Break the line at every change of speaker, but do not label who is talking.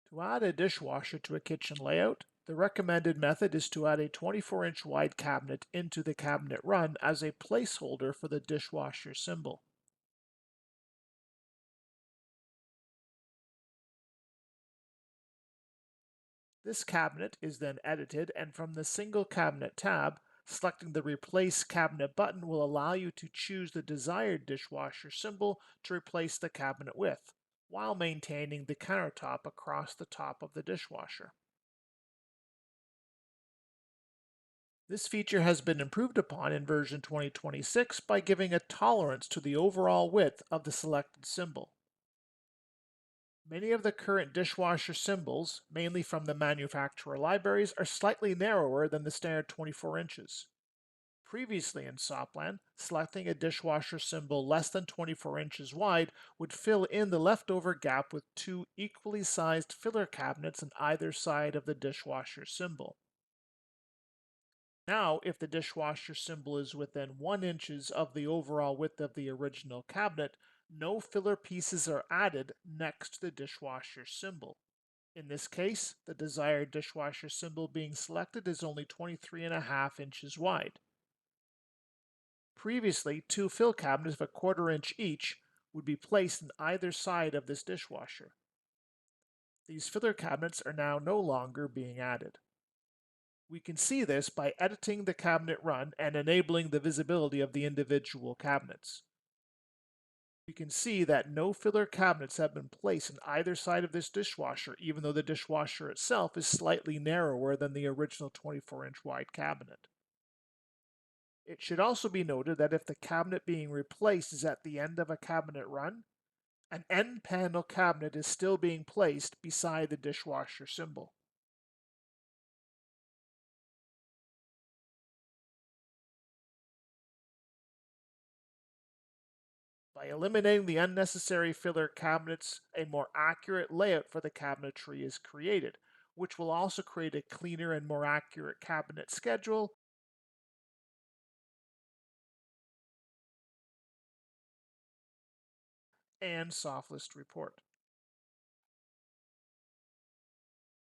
To add a dishwasher to a kitchen layout, the recommended method is to add a 24-inch wide cabinet into the cabinet run as a placeholder for the dishwasher symbol. This cabinet is then edited, and from the Single Cabinet tab, selecting the Replace Cabinet button will allow you to choose the desired dishwasher symbol to replace the cabinet with, while maintaining the countertop across the top of the dishwasher. This feature has been improved upon in version 2026 by giving a tolerance to the overall width of the selected symbol. Many of the current dishwasher symbols, mainly from the manufacturer libraries, are slightly narrower than the standard 24 inches. Previously in SOPLAN, selecting a dishwasher symbol less than 24 inches wide would fill in the leftover gap with two equally sized filler cabinets on either side of the dishwasher symbol. Now, if the dishwasher symbol is within 1 inches of the overall width of the original cabinet, no filler pieces are added next to the dishwasher symbol. In this case, the desired dishwasher symbol being selected is only 23.5 inches wide. Previously, two fill cabinets of a 1/4 inch each would be placed on either side of this dishwasher. These filler cabinets are now no longer being added. We can see this by editing the cabinet run and enabling the visibility of the individual cabinets. We can see that no filler cabinets have been placed on either side of this dishwasher, even though the dishwasher itself is slightly narrower than the original 24-inch wide cabinet. It should also be noted that if the cabinet being replaced is at the end of a cabinet run, an end panel cabinet is still being placed beside the dishwasher symbol. By eliminating the unnecessary filler cabinets, a more accurate layout for the cabinetry is created, which will also create a cleaner and more accurate cabinet schedule and soft list report.